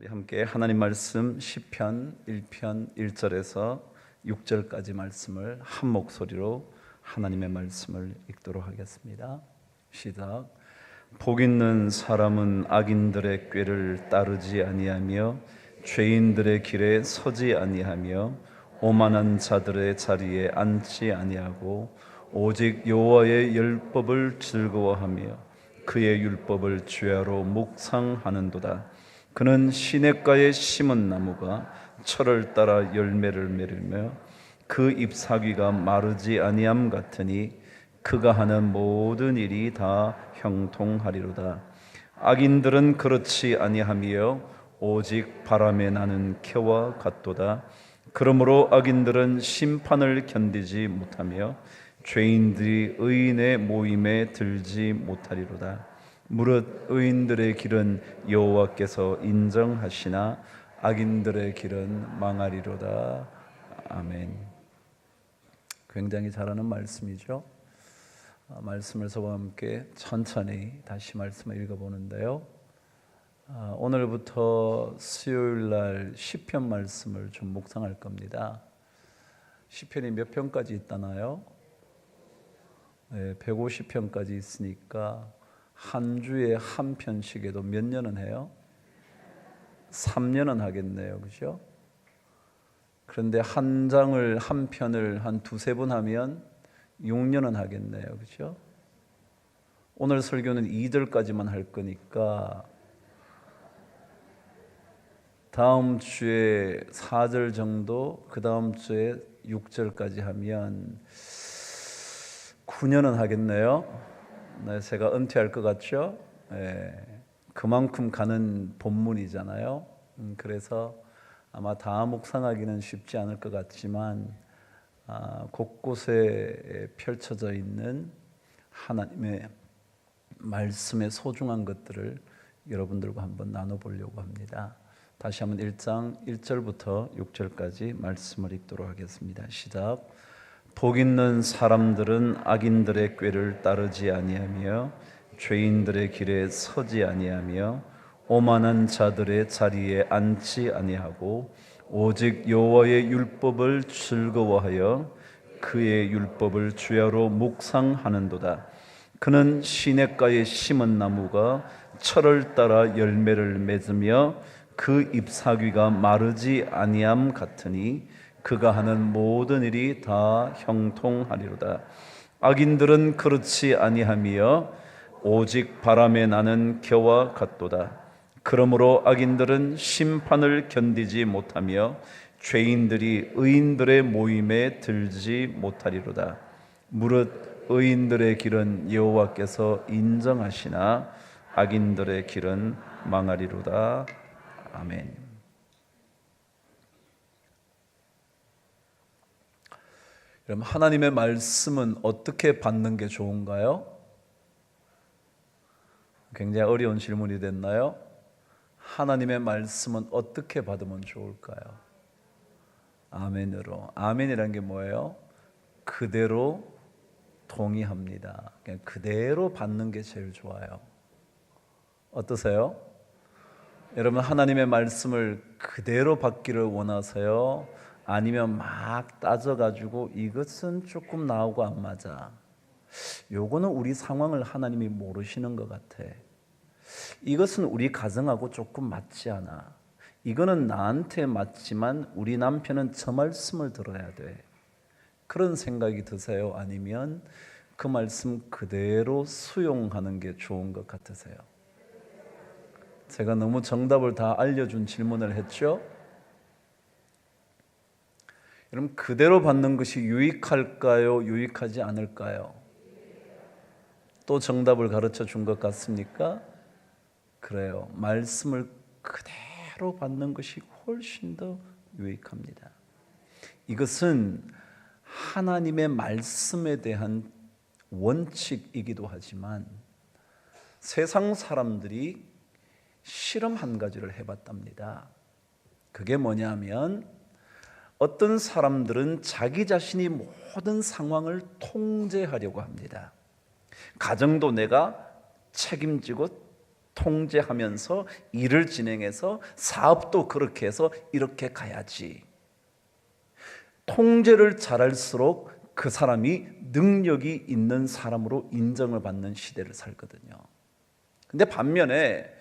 함께 하나님 말씀 시편 1편 1절에서 6절까지 말씀을 한 목소리로 하나님의 말씀을 읽도록 하겠습니다. 시작. 복 있는 사람은 악인들의 꾀를 따르지 아니하며 죄인들의 길에 서지 아니하며 오만한 자들의 자리에 앉지 아니하고 오직 여호와의 율법을 즐거워하며 그의 율법을 주야로 묵상하는도다. 그는 시냇가에 심은 나무가 철을 따라 열매를 맺으며 그 잎사귀가 마르지 아니함 같으니 그가 하는 모든 일이 다 형통하리로다. 악인들은 그렇지 아니하며 오직 바람에 나는 겨와 같도다. 그러므로 악인들은 심판을 견디지 못하며 죄인들이 의인의 모임에 들지 못하리로다. 무릇 의인들의 길은 여호와께서 인정하시나 악인들의 길은 망하리로다. 아멘. 굉장히 잘하는 말씀이죠. 말씀을 저와 함께 천천히 다시 말씀을 읽어보는데요. 오늘부터 수요일 날 시편 말씀을 좀 묵상할 겁니다. 시편이 몇 편까지 있다나요? 네, 150편까지 있으니까 한 주에 한 편씩에도 몇 년은 해요? 3년은 하겠네요. 그죠? 그런데 한 장을 한 편을 한 두세 번 하면 6년은 하겠네요. 그죠? 오늘 설교는 2절까지만 할 거니까 다음 주에 4절 정도, 그 다음 주에 6절까지 하면 9년은 하겠네요. 네, 제가 은퇴할 것 같죠? 네, 그만큼 가는 본문이잖아요. 그래서 아마 다 묵상하기는 쉽지 않을 것 같지만 곳곳에 펼쳐져 있는 하나님의 말씀의 소중한 것들을 여러분들과 한번 나눠보려고 합니다. 다시 한번 1장 1절부터 6절까지 말씀을 읽도록 하겠습니다. 시작. 복 있는 사람들은 악인들의 꾀를 따르지 아니하며 죄인들의 길에 서지 아니하며 오만한 자들의 자리에 앉지 아니하고 오직 여호와의 율법을 즐거워하여 그의 율법을 주야로 묵상하는도다. 그는 시냇가에 심은 나무가 철을 따라 열매를 맺으며 그 잎사귀가 마르지 아니함 같으니 그가 하는 모든 일이 다 형통하리로다. 악인들은 그렇지 아니하며 오직 바람에 나는 겨와 같도다. 그러므로 악인들은 심판을 견디지 못하며 죄인들이 의인들의 모임에 들지 못하리로다. 무릇 의인들의 길은 여호와께서 인정하시나 악인들의 길은 망하리로다. 아멘. 그럼 하나님의 말씀은 어떻게 받는 게 좋은가요? 굉장히 어려운 질문이 됐나요? 하나님의 말씀은 어떻게 받으면 좋을까요? 아멘으로. 아멘이란 게 뭐예요? 그대로 동의합니다. 그냥 그대로 받는 게 제일 좋아요. 어떠세요? 여러분 하나님의 말씀을 그대로 받기를 원하세요? 아니면 막 따져가지고 이것은 조금 나하고 안 맞아. 요거는 우리 상황을 하나님이 모르시는 것 같아. 이것은 우리 가정하고 조금 맞지 않아. 이거는 나한테 맞지만 우리 남편은 저 말씀을 들어야 돼. 그런 생각이 드세요? 아니면 그 말씀 그대로 수용하는 게 좋은 것 같으세요? 제가 너무 정답을 다 알려준 질문을 했죠? 여러분 그대로 받는 것이 유익할까요? 유익하지 않을까요? 또 정답을 가르쳐 준 것 같습니까? 그래요. 말씀을 그대로 받는 것이 훨씬 더 유익합니다. 이것은 하나님의 말씀에 대한 원칙이기도 하지만 세상 사람들이 실험 한 가지를 해봤답니다. 그게 뭐냐면 어떤 사람들은 자기 자신이 모든 상황을 통제하려고 합니다. 가정도 내가 책임지고 통제하면서 일을 진행해서 사업도 그렇게 해서 이렇게 가야지. 통제를 잘할수록 그 사람이 능력이 있는 사람으로 인정을 받는 시대를 살거든요. 근데 반면에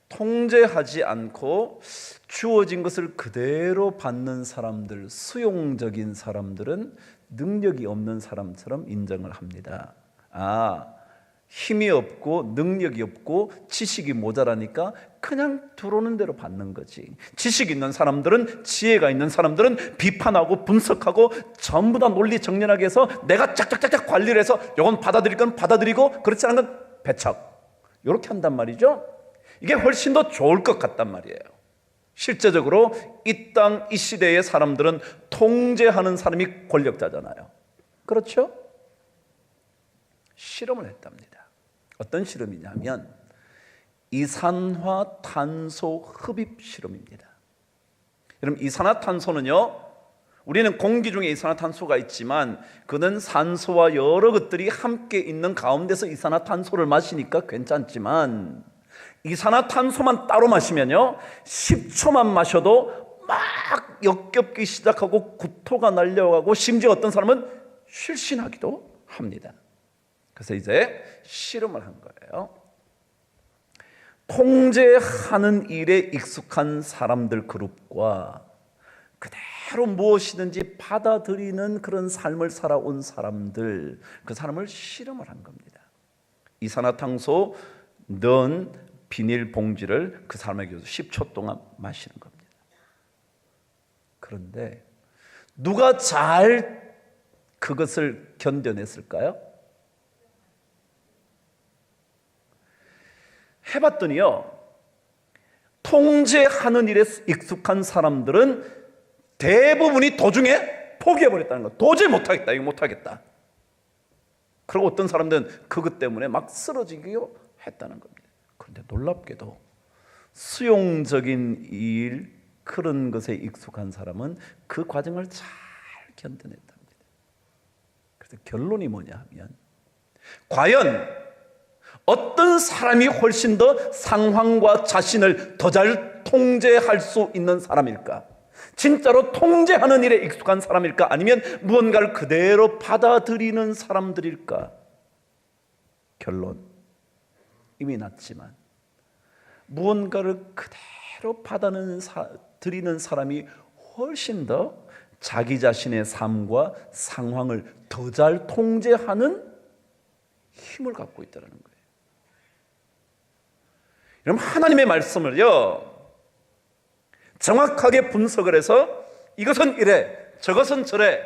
통제하지 않고 주어진 것을 그대로 받는 사람들, 수용적인 사람들은 능력이 없는 사람처럼 인정을 합니다. 힘이 없고 능력이 없고 지식이 모자라니까 그냥 들어오는 대로 받는 거지. 지식 있는 사람들은, 지혜가 있는 사람들은 비판하고 분석하고 전부 다 논리 정연하게 해서 내가 짝짝짝짝 관리를 해서 이건 받아들일 건 받아들이고 그렇지 않은 건 배척, 이렇게 한단 말이죠. 이게 훨씬 더 좋을 것 같단 말이에요. 실제적으로 이 땅, 이 시대의 사람들은 통제하는 사람이 권력자잖아요. 그렇죠? 실험을 했답니다. 어떤 실험이냐면 이산화탄소 흡입 실험입니다. 여러분, 이산화탄소는요, 우리는 공기 중에 이산화탄소가 있지만 그는 산소와 여러 것들이 함께 있는 가운데서 이산화탄소를 마시니까 괜찮지만 이산화탄소만 따로 마시면요 10초만 마셔도 막 역겹기 시작하고 구토가 날려가고 심지어 어떤 사람은 실신하기도 합니다. 그래서 이제 실험을 한 거예요. 통제하는 일에 익숙한 사람들 그룹과 그대로 무엇이든지 받아들이는 그런 삶을 살아온 사람들, 그 사람을 실험을 한 겁니다. 이산화탄소 넣은 비닐봉지를 그 사람에게 줘서 10초 동안 마시는 겁니다. 그런데 누가 잘 그것을 견뎌냈을까요? 해봤더니요, 통제하는 일에 익숙한 사람들은 대부분이 도중에 포기해버렸다는 거. 도저히 못하겠다, 이거 못하겠다. 그리고 어떤 사람들은 그것 때문에 막 쓰러지기도 했다는 겁니다. 그런데 놀랍게도 수용적인 일, 그런 것에 익숙한 사람은 그 과정을 잘 견뎌냈답니다. 그래서 결론이 뭐냐 하면, 과연 어떤 사람이 훨씬 더 상황과 자신을 더 잘 통제할 수 있는 사람일까? 진짜로 통제하는 일에 익숙한 사람일까? 아니면 무언가를 그대로 받아들이는 사람들일까? 결론, 이미 났지만 무언가를 그대로 받아들이는 사람이 훨씬 더 자기 자신의 삶과 상황을 더 잘 통제하는 힘을 갖고 있다는 거예요. 여러분, 하나님의 말씀을요 정확하게 분석을 해서 이것은 이래, 저것은 저래,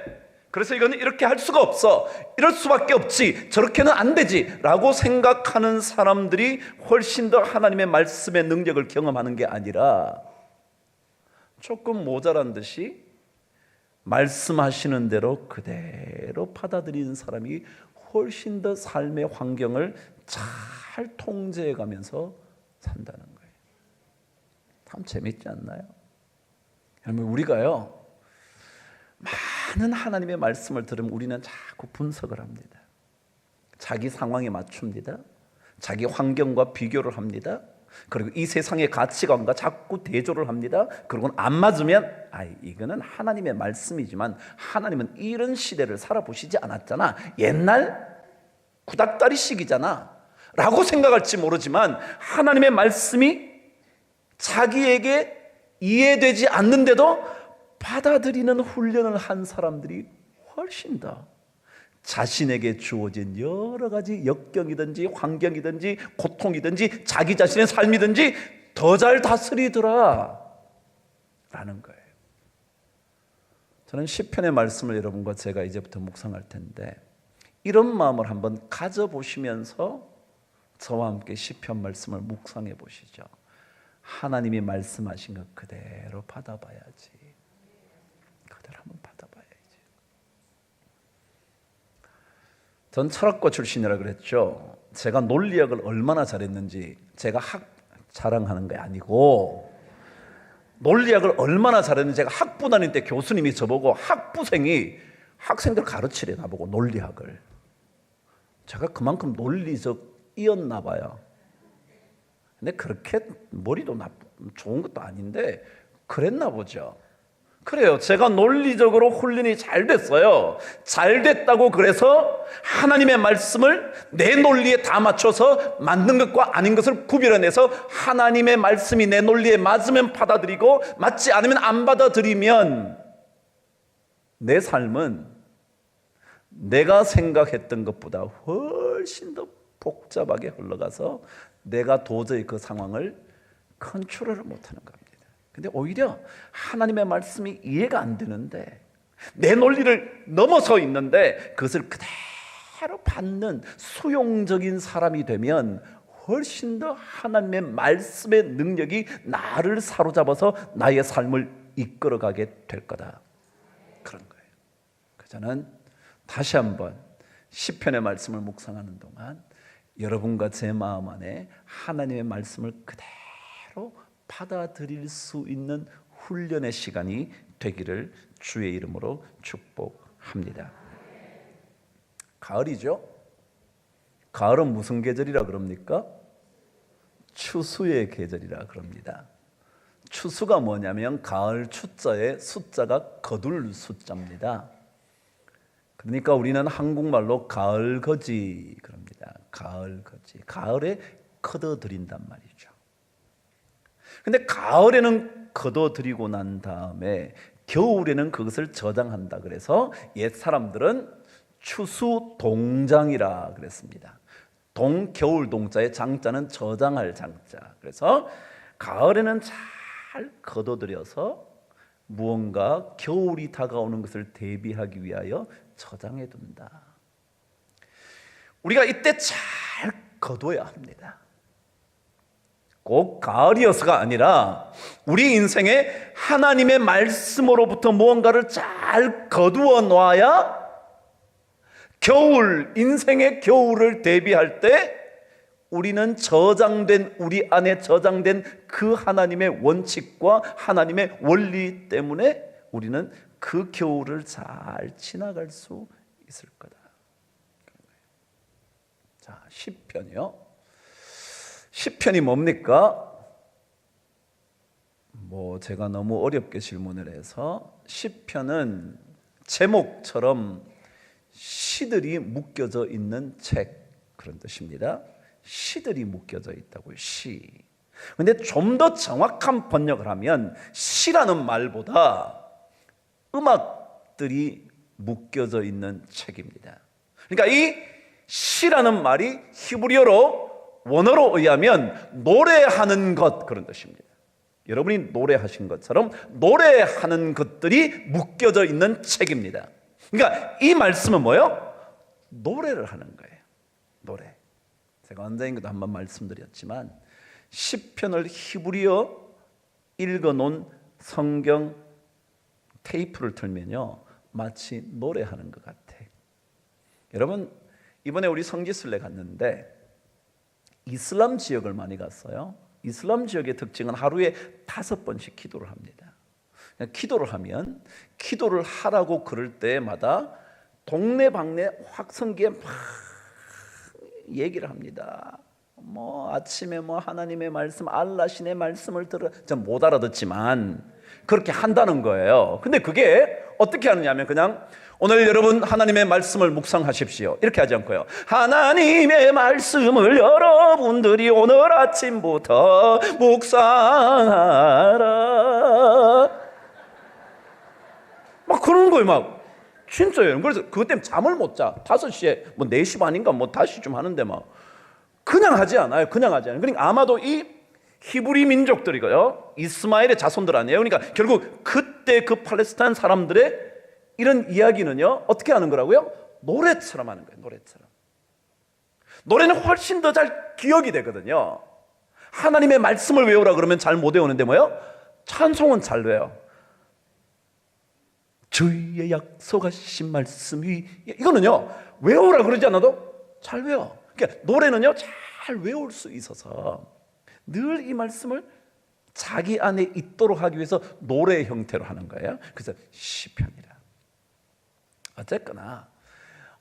그래서 이거는 이렇게 할 수가 없어, 이럴 수밖에 없지, 저렇게는 안 되지 라고 생각하는 사람들이 훨씬 더 하나님의 말씀의 능력을 경험하는 게 아니라 조금 모자란 듯이 말씀하시는 대로 그대로 받아들이는 사람이 훨씬 더 삶의 환경을 잘 통제해 가면서 산다는 거예요. 참 재밌지 않나요? 여러분, 우리가요 많은 하나님의 말씀을 들으면 우리는 자꾸 분석을 합니다. 자기 상황에 맞춥니다. 자기 환경과 비교를 합니다. 그리고 이 세상의 가치관과 자꾸 대조를 합니다. 그리고는 안 맞으면 이거는 하나님의 말씀이지만 하나님은 이런 시대를 살아보시지 않았잖아, 옛날 구닥다리식이잖아 라고 생각할지 모르지만, 하나님의 말씀이 자기에게 이해되지 않는데도 받아들이는 훈련을 한 사람들이 훨씬 더 자신에게 주어진 여러 가지 역경이든지 환경이든지 고통이든지 자기 자신의 삶이든지 더 잘 다스리더라 라는 거예요. 저는 시편의 말씀을 여러분과 제가 이제부터 묵상할 텐데, 이런 마음을 한번 가져보시면서 저와 함께 시편 말씀을 묵상해 보시죠. 하나님이 말씀하신 것 그대로 받아봐야지. 그대로 한번 받아봐야지. 전 철학과 출신이라 그랬죠. 제가 논리학을 얼마나 잘했는지 제가 자랑하는 게 아니고, 논리학을 얼마나 잘했는지 제가 학부 다닐 때 교수님이 저보고 학부생이 학생들 가르치래 나보고 논리학을. 제가 그만큼 논리적이었나 봐요. 근데 그렇게 머리도 좋은 것도 아닌데 그랬나 보죠. 그래요. 제가 논리적으로 훈련이 잘 됐어요. 잘 됐다고 그래서 하나님의 말씀을 내 논리에 다 맞춰서 맞는 것과 아닌 것을 구별해내서 하나님의 말씀이 내 논리에 맞으면 받아들이고 맞지 않으면 안 받아들이면 내 삶은 내가 생각했던 것보다 훨씬 더 복잡하게 흘러가서 내가 도저히 그 상황을 컨트롤을 못하는 겁니다. 근데 오히려 하나님의 말씀이 이해가 안 되는데 내 논리를 넘어서 있는데 그것을 그대로 받는 수용적인 사람이 되면 훨씬 더 하나님의 말씀의 능력이 나를 사로잡아서 나의 삶을 이끌어가게 될 거다. 그런 거예요. 저는 다시 한번 시편의 말씀을 묵상하는 동안 여러분과 제 마음 안에 하나님의 말씀을 그대로 받아들일 수 있는 훈련의 시간이 되기를 주의 이름으로 축복합니다. 가을이죠? 가을은 무슨 계절이라 그럽니까? 추수의 계절이라 그럽니다. 추수가 뭐냐면 가을 추자에 숫자가 거둘 숫자입니다. 그러니까 우리는 한국말로 가을거지 그럽니다. 가을거지. 가을에 거둬들인단 말이죠. 근데 가을에는 거둬들이고 난 다음에 겨울에는 그것을 저장한다 그래서 옛 사람들은 추수동장이라 그랬습니다. 겨울 동자의 장자는 저장할 장자. 그래서 가을에는 잘 거둬들여서 무언가 겨울이 다가오는 것을 대비하기 위하여 저장해 둔다. 우리가 이때 잘 거둬야 합니다. 꼭 가을이어서가 아니라 우리 인생에 하나님의 말씀으로부터 무언가를 잘 거두어 놔야 인생의 겨울을 대비할 때 우리는 우리 안에 저장된 그 하나님의 원칙과 하나님의 원리 때문에 우리는 그 겨울을 잘 지나갈 수 있을 거다. 자, 시편이요. 시편이 뭡니까? 제가 너무 어렵게 질문을 해서 시편은 제목처럼 시들이 묶여져 있는 책 그런 뜻입니다. 시들이 묶여져 있다고요. 시. 근데 좀 더 정확한 번역을 하면 시라는 말보다 음악들이 묶여져 있는 책입니다. 그러니까 이 시라는 말이 히브리어로 원어로 의하면 노래하는 것 그런 뜻입니다. 여러분이 노래하신 것처럼 노래하는 것들이 묶여져 있는 책입니다. 그러니까 이 말씀은 뭐예요? 노래를 하는 거예요. 노래. 제가 언젠가도 한번 말씀드렸지만 시편을 히브리어 읽어놓은 성경 테이프를 틀면요 마치 노래하는 것 같아. 여러분 이번에 우리 성지순례 갔는데 이슬람 지역을 많이 갔어요. 이슬람 지역의 특징은 하루에 5번씩 기도를 합니다. 기도를 하면 기도를 하라고 그럴 때마다 동네방네 확성기에 막 얘기를 합니다. 아침에 하나님의 말씀 알라신의 말씀을 들어 전 못 알아듣지만 그렇게 한다는 거예요. 근데 그게 어떻게 하느냐면 그냥 오늘 여러분 하나님의 말씀을 묵상하십시오 이렇게 하지 않고요. 하나님의 말씀을 여러분들이 오늘 아침부터 묵상하라 막 그러는 거예요. 진짜예요. 그래서 그것 때문에 잠을 못 자. 5시에 4시 반인가 5시쯤 하는데 그냥 하지 않아요. 그러니까 아마도 이 히브리 민족들이고요 이스마엘의 자손들 아니에요. 그러니까 결국 그때 그 팔레스타인 사람들의 이런 이야기는요 어떻게 하는 거라고요? 노래처럼 하는 거예요. 노래는 훨씬 더 잘 기억이 되거든요. 하나님의 말씀을 외우라 그러면 잘 못 외우는데 찬송은 잘 외워요. 주의 약속하신 말씀이 이거는요 외우라 그러지 않아도 잘 외워. 그러니까 노래는요 잘 외울 수 있어서 늘 이 말씀을 자기 안에 있도록 하기 위해서 노래 형태로 하는 거예요. 그래서 시편이라. 어쨌거나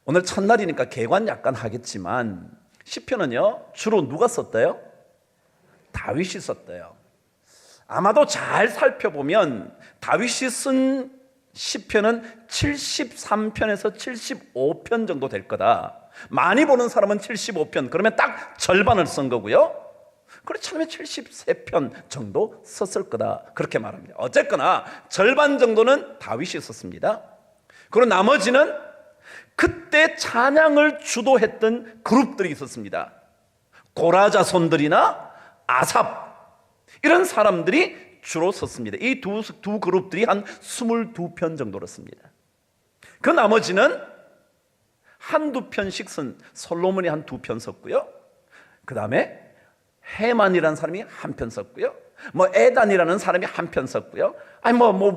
오늘 첫날이니까 개관 약간 하겠지만 시편은요 주로 누가 썼대요? 다윗이 썼대요. 아마도 잘 살펴보면 다윗이 쓴 시편은 73편에서 75편 정도 될 거다. 많이 보는 사람은 75편, 그러면 딱 절반을 쓴 거고요. 그렇지 않으면 73편 정도 썼을 거다, 그렇게 말합니다. 어쨌거나 절반 정도는 다윗이 썼습니다. 그리고 나머지는 그때 찬양을 주도했던 그룹들이 있었습니다. 고라 자손들이나 아삽, 이런 사람들이 주로 썼습니다. 이 두 그룹들이 한 22편 정도로 씁니다. 그 나머지는 한두 편씩 쓴 솔로몬이 한 2편 썼고요. 그 다음에 헤만이라는 사람이 한 편 썼고요. 에단이라는 사람이 한 편 썼고요.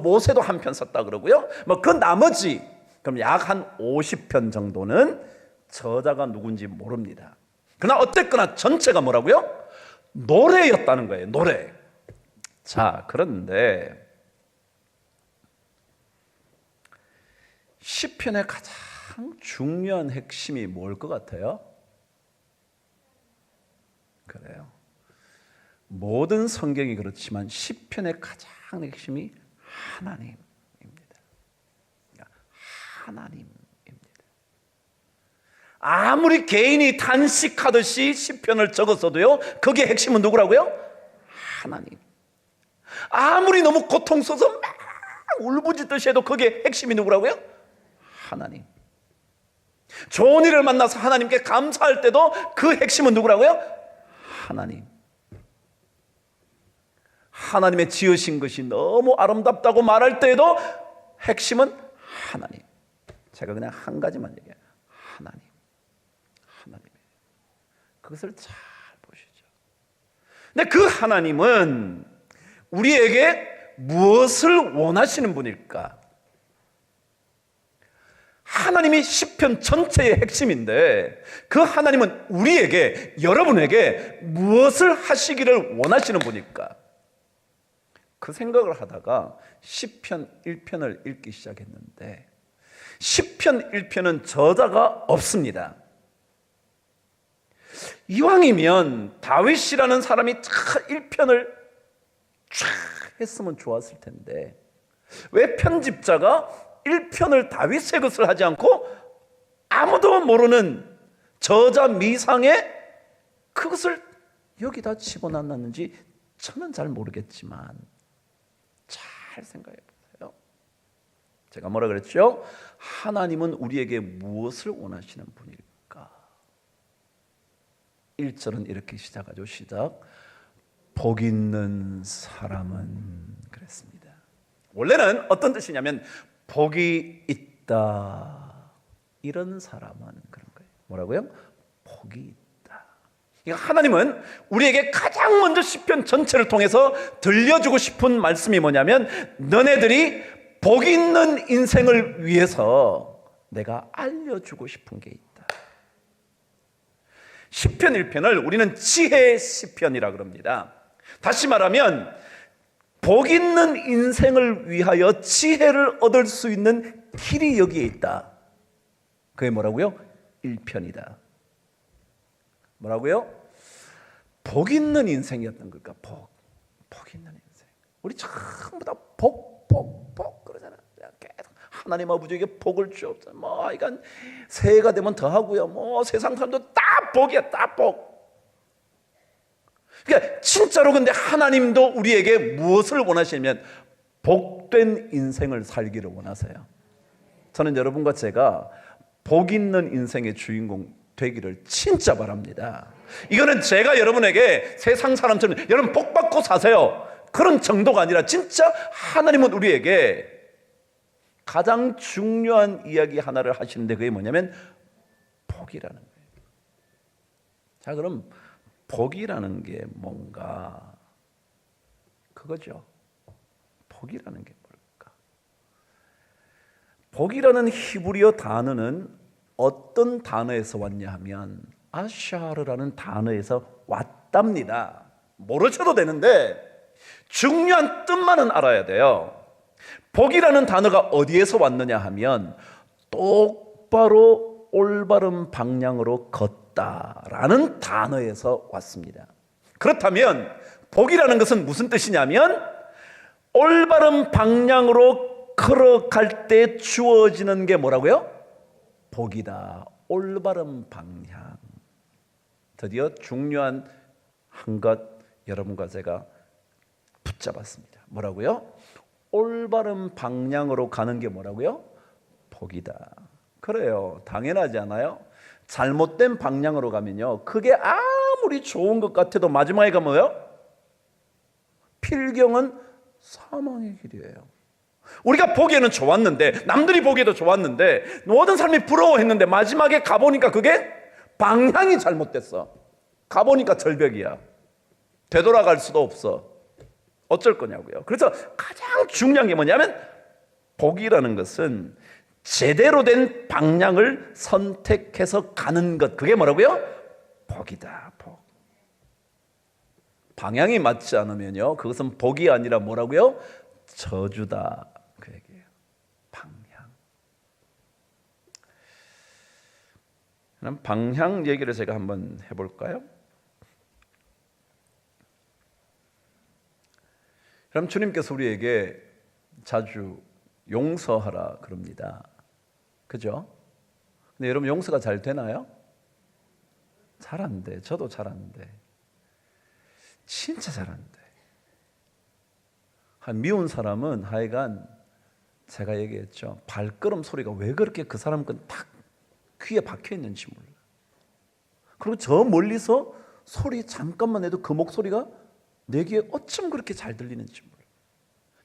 모세도 한 편 썼다 그러고요. 그 나머지 그럼 약 한 50편 정도는 저자가 누군지 모릅니다. 그러나 어쨌거나 전체가 뭐라고요? 노래였다는 거예요. 노래. 자, 그런데 시편의 가장 중요한 핵심이 뭘 것 같아요? 그래요. 모든 성경이 그렇지만 시편의 가장 핵심이 하나님입니다. 하나님입니다. 아무리 개인이 탄식하듯이 시편을 적었어도요, 거기에 핵심은 누구라고요? 하나님. 아무리 너무 고통스러워서 막 울부짖듯이 해도 거기에 핵심이 누구라고요? 하나님. 좋은 일을 만나서 하나님께 감사할 때도 그 핵심은 누구라고요? 하나님. 하나님의 지으신 것이 너무 아름답다고 말할 때에도 핵심은 하나님. 제가 그냥 한 가지만 얘기해요. 하나님. 하나님. 그것을 잘 보시죠. 근데 그 하나님은 우리에게 무엇을 원하시는 분일까? 하나님이 시편 전체의 핵심인데 그 하나님은 우리에게, 여러분에게 무엇을 하시기를 원하시는 분일까? 그 생각을 하다가 시편 1편을 읽기 시작했는데 시편 1편은 저자가 없습니다. 이왕이면 다윗이라는 사람이 1편을 쫙 했으면 좋았을 텐데 왜 편집자가 1편을 다윗의 것을 하지 않고 아무도 모르는 저자 미상에 그것을 여기다 집어넣었는지 저는 잘 모르겠지만 잘 생각해 보세요. 제가 뭐라 그랬죠? 하나님은 우리에게 무엇을 원하시는 분일까? 1절은 이렇게 시작하죠. 시작. 복 있는 사람은, 그랬습니다. 원래는 어떤 뜻이냐면 복이 있다, 이런 사람은, 그런 거예요. 뭐라고요? 복이 있다. 그러니까 하나님은 우리에게 가장 먼저 시편 전체를 통해서 들려주고 싶은 말씀이 뭐냐면 너네들이 복 있는 인생을 위해서 내가 알려주고 싶은 게 있다. 시편 1편을 우리는 지혜의 시편이라 그럽니다. 다시 말하면 복 있는 인생을 위하여 지혜를 얻을 수 있는 길이 여기에 있다. 그게 뭐라고요? 1편이다. 뭐라고요? 복 있는 인생이었던 걸까? 복 있는 인생. 우리 전부 다 복 그러잖아요. 계속 하나님 아버지에게 복을 주옵소서. 이건 새해가 되면 더 하고요. 세상 사람도 다 복이야, 다 복. 그러니까 진짜로 근데 하나님도 우리에게 무엇을 원하시냐면 복된 인생을 살기를 원하세요. 저는 여러분과 제가 복 있는 인생의 주인공 되기를 진짜 바랍니다. 이거는 제가 여러분에게 세상 사람처럼 여러분 복 받고 사세요, 그런 정도가 아니라 진짜 하나님은 우리에게 가장 중요한 이야기 하나를 하시는데 그게 뭐냐면 복이라는 거예요. 자, 그럼 복이라는 게 뭔가? 그거죠. 복이라는 게 뭘까? 복이라는 히브리어 단어는 어떤 단어에서 왔냐 하면 아샤르라는 단어에서 왔답니다. 모르셔도 되는데 중요한 뜻만은 알아야 돼요. 복이라는 단어가 어디에서 왔느냐 하면 똑바로 올바른 방향으로 걷다라는 단어에서 왔습니다. 그렇다면 복이라는 것은 무슨 뜻이냐면 올바른 방향으로 걸어갈 때 주어지는 게 뭐라고요? 복이다. 올바른 방향. 드디어 중요한 한 것 여러분과 제가 붙잡았습니다. 뭐라고요? 올바른 방향으로 가는 게 뭐라고요? 복이다. 그래요. 당연하지 않아요? 잘못된 방향으로 가면요, 그게 아무리 좋은 것 같아도 마지막에 가면 뭐예요? 필경은 사망의 길이에요. 우리가 보기에는 좋았는데, 남들이 보기에도 좋았는데, 모든 사람이 부러워했는데 마지막에 가보니까 그게 방향이 잘못됐어. 가보니까 절벽이야. 되돌아갈 수도 없어. 어쩔 거냐고요. 그래서 가장 중요한 게 뭐냐면 복이라는 것은 제대로 된 방향을 선택해서 가는 것. 그게 뭐라고요? 복이다. 복. 방향이 맞지 않으면요, 그것은 복이 아니라 뭐라고요? 저주다. 그 얘기예요. 방향. 그럼 방향 얘기를 제가 한번 해볼까요? 그럼 주님께서 우리에게 자주 용서하라 그럽니다. 그죠? 근데 여러분, 용서가 잘 되나요? 잘 안 돼. 저도 잘 안 돼. 진짜 잘 안 돼. 한 미운 사람은 하여간 제가 얘기했죠. 발걸음 소리가 왜 그렇게 그 사람 건 딱 귀에 박혀 있는지 몰라. 그리고 저 멀리서 소리 잠깐만 해도 그 목소리가 내 귀에 어쩜 그렇게 잘 들리는지 몰라.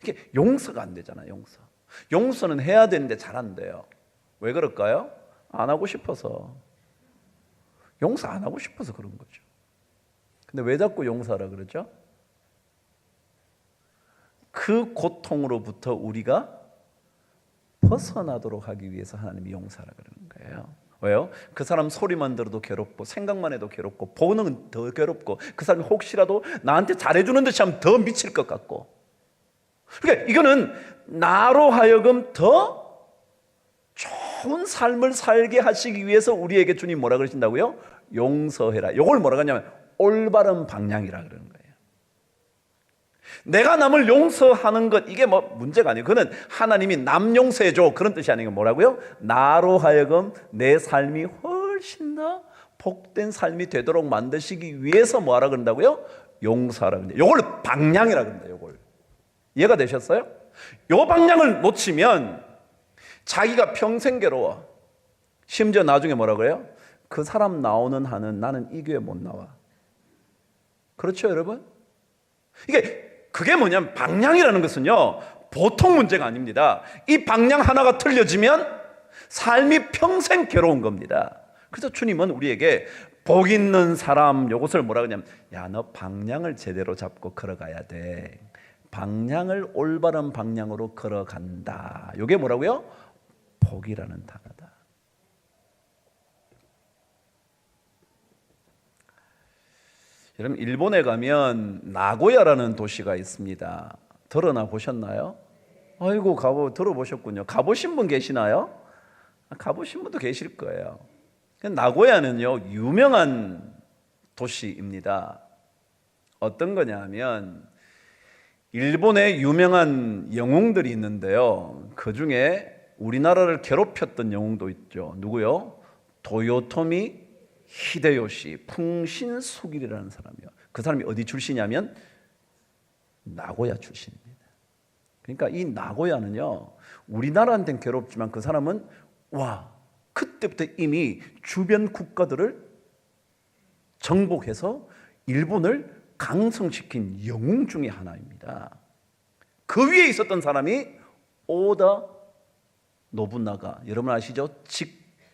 이게 용서가 안 되잖아. 용서는 해야 되는데 잘 안 돼요. 왜 그럴까요? 안 하고 싶어서. 용서 안 하고 싶어서 그런 거죠. 근데 왜 자꾸 용서하라 그러죠? 그 고통으로부터 우리가 벗어나도록 하기 위해서 하나님이 용서하라 그러는 거예요. 왜요? 그 사람 소리만 들어도 괴롭고 생각만 해도 괴롭고 보는 더 괴롭고 그 사람이 혹시라도 나한테 잘해주는 듯이 하면 더 미칠 것 같고. 그러니까 이거는 나로 하여금 더 좋은 삶을 살게 하시기 위해서 우리에게 주님 뭐라 그러신다고요? 용서해라. 이걸 뭐라 그러냐면 올바른 방향이라 그러는 거예요. 내가 남을 용서하는 것, 이게 뭐 문제가 아니에요. 그는 하나님이 남 용서해줘 그런 뜻이 아니고 뭐라고요? 나로 하여금 내 삶이 훨씬 더 복된 삶이 되도록 만드시기 위해서 뭐하라 그런다고요? 용서하라 그런다. 이걸 방향이라 그런다. 이걸 이해가 되셨어요? 이 방향을 놓치면 자기가 평생 괴로워. 심지어 나중에 뭐라 그래요? 그 사람 나오는 한은 나는 이 교회 못 나와. 그렇죠, 여러분? 그게 뭐냐면 방향이라는 것은요, 보통 문제가 아닙니다. 이 방향 하나가 틀려지면 삶이 평생 괴로운 겁니다. 그래서 주님은 우리에게 복 있는 사람, 이것을 뭐라 그러냐면, 야, 너 방향을 제대로 잡고 걸어가야 돼. 방향을 올바른 방향으로 걸어간다. 이게 뭐라고요? 복이라는 단어다. 여러분, 일본에 가면 나고야라는 도시가 있습니다. 들어나 보셨나요? 아이고, 들어보셨군요. 가보신 분 계시나요? 가보신 분도 계실 거예요. 나고야는요, 유명한 도시입니다. 어떤 거냐 하면 일본에 유명한 영웅들이 있는데요, 그 중에 우리나라를 괴롭혔던 영웅도 있죠. 누구요? 도요토미 히데요시 풍신수길이라는 사람이요. 그 사람이 어디 출신이냐면 나고야 출신입니다. 그러니까 이 나고야는요, 우리나라한테는 괴롭지만 그 사람은 그때부터 이미 주변 국가들을 정복해서 일본을 강성시킨 영웅 중에 하나입니다. 그 위에 있었던 사람이 오다 노부나가, 여러분 아시죠?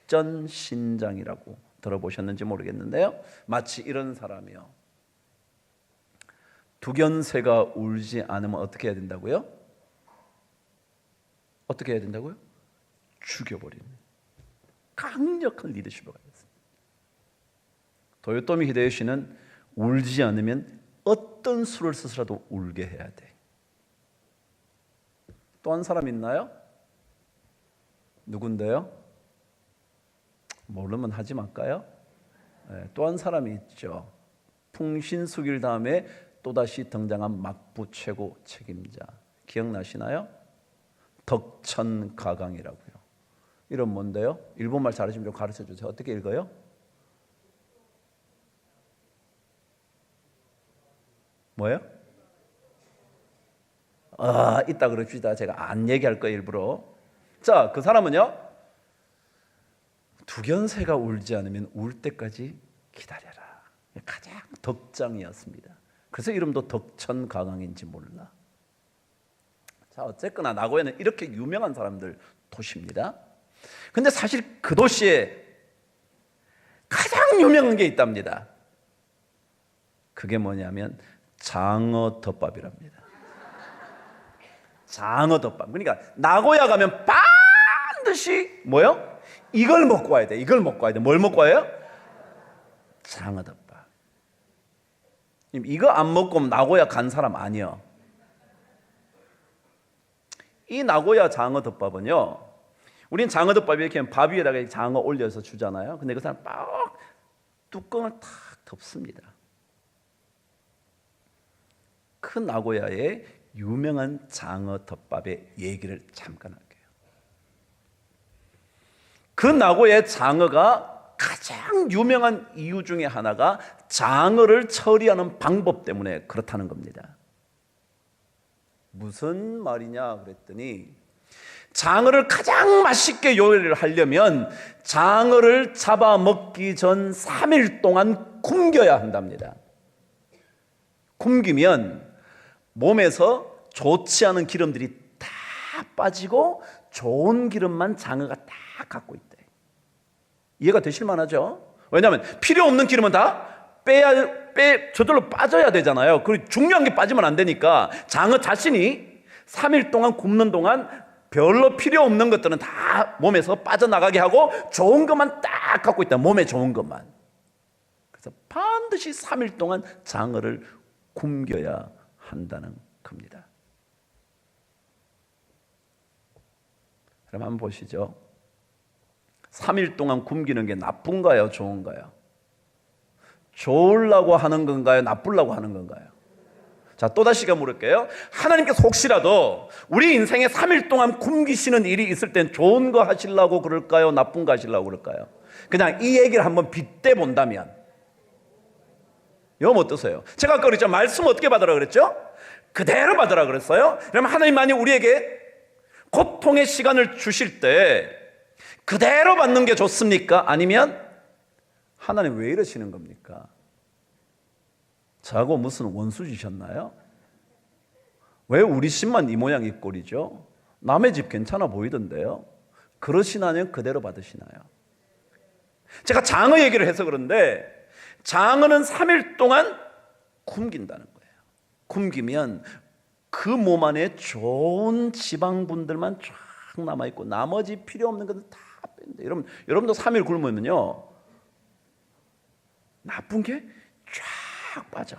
직전신장이라고 들어보셨는지 모르겠는데요, 마치 이런 사람이요. 두견새가 울지 않으면 어떻게 해야 된다고요? 어떻게 해야 된다고요? 죽여버리는 강력한 리더십을 가졌습니다. 도요토미 히데요시는 울지 않으면 어떤 수를 써서라도 울게 해야 돼. 또 한 사람 있나요? 누군데요? 모르면 하지 말까요? 네, 또 한 사람이 있죠. 풍신수길 다음에 또다시 등장한 막부 최고 책임자. 기억나시나요? 덕천가강이라고요. 이름 뭔데요? 일본말 잘하시면 좀 가르쳐 주세요. 어떻게 읽어요? 뭐예요? 이따 그럽시다. 제가 안 얘기할 거예요, 일부러. 자, 그 사람은요, 두견새가 울지 않으면 울 때까지 기다려라. 가장 덕장이었습니다. 그래서 이름도 덕천가강인지 몰라. 자, 어쨌거나 나고야는 이렇게 유명한 사람들 도시입니다. 근데 사실 그 도시에 가장 유명한 게 있답니다. 그게 뭐냐면 장어덮밥이랍니다. 장어덮밥. 그러니까 나고야 가면 반드시 뭐요? 이걸 먹고 와야 돼. 이걸 먹고 와야 돼. 뭘 먹고 와요? 장어덮밥. 이거 안 먹고 나고야 간 사람 아니요. 이 나고야 장어덮밥은요, 우린 장어덮밥이 이렇게 밥 위에다가 장어 올려서 주잖아요. 근데 그 사람 막 뚜껑을 탁 덮습니다. 그 나고야의 유명한 장어덮밥의 얘기를 잠깐 할게요. 그 나고야의 장어가 가장 유명한 이유 중에 하나가 장어를 처리하는 방법 때문에 그렇다는 겁니다. 무슨 말이냐 그랬더니, 장어를 가장 맛있게 요리를 하려면 장어를 잡아먹기 전 3일 동안 굶겨야 한답니다. 굶기면 몸에서 좋지 않은 기름들이 다 빠지고 좋은 기름만 장어가 다 갖고 있대. 이해가 되실 만하죠? 왜냐하면 필요 없는 기름은 다 저절로 빠져야 되잖아요. 그리고 중요한 게 빠지면 안 되니까 장어 자신이 3일 동안 굽는 동안 별로 필요 없는 것들은 다 몸에서 빠져나가게 하고 좋은 것만 딱 갖고 있다. 몸에 좋은 것만. 그래서 반드시 3일 동안 장어를 굶겨야 한다는 겁니다. 그럼 한번 보시죠. 3일 동안 굶기는 게 나쁜가요? 좋은가요? 좋으려고 하는 건가요? 나쁘려고 하는 건가요? 자, 또다시가 물을게요. 하나님께서 혹시라도 우리 인생에 3일 동안 굶기시는 일이 있을 땐 좋은 거 하시려고 그럴까요? 나쁜 거 하시려고 그럴까요? 그냥 이 얘기를 한번 빗대 본다면 여러분 어떠세요? 제가 아까 그랬죠. 말씀 어떻게 받으라 그랬죠? 그대로 받으라 그랬어요. 그러면 하나님만이 우리에게 고통의 시간을 주실 때 그대로 받는 게 좋습니까? 아니면 하나님 왜 이러시는 겁니까? 저하고 무슨 원수 지셨나요? 왜 우리 집만 이 모양 이 꼴이죠? 남의 집 괜찮아 보이던데요? 그러시나요? 그대로 받으시나요? 제가 장어 얘기를 해서 그런데 장어는 3일 동안 굶긴다는 거예요. 굶기면 그 몸 안에 좋은 지방분들만 쫙 남아있고 나머지 필요 없는 것들 다 뺀다. 여러분도 3일 굶으면요 나쁜 게 쫙 빠져.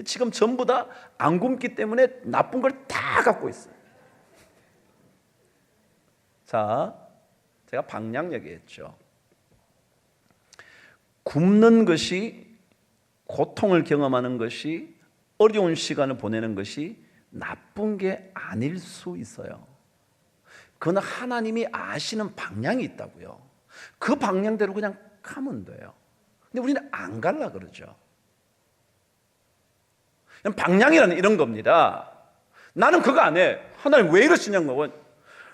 지금 전부 다 안 굶기 때문에 나쁜 걸 다 갖고 있어요. 자, 제가 방향 얘기했죠. 굶는 것이, 고통을 경험하는 것이, 어려운 시간을 보내는 것이 나쁜 게 아닐 수 있어요. 그건 하나님이 아시는 방향이 있다고요. 그 방향대로 그냥 가면 돼요. 근데 우리는 안 갈라 그러죠. 방향이라는 이런 겁니다. 나는 그거 안 해. 하나님 왜 이러시냐고.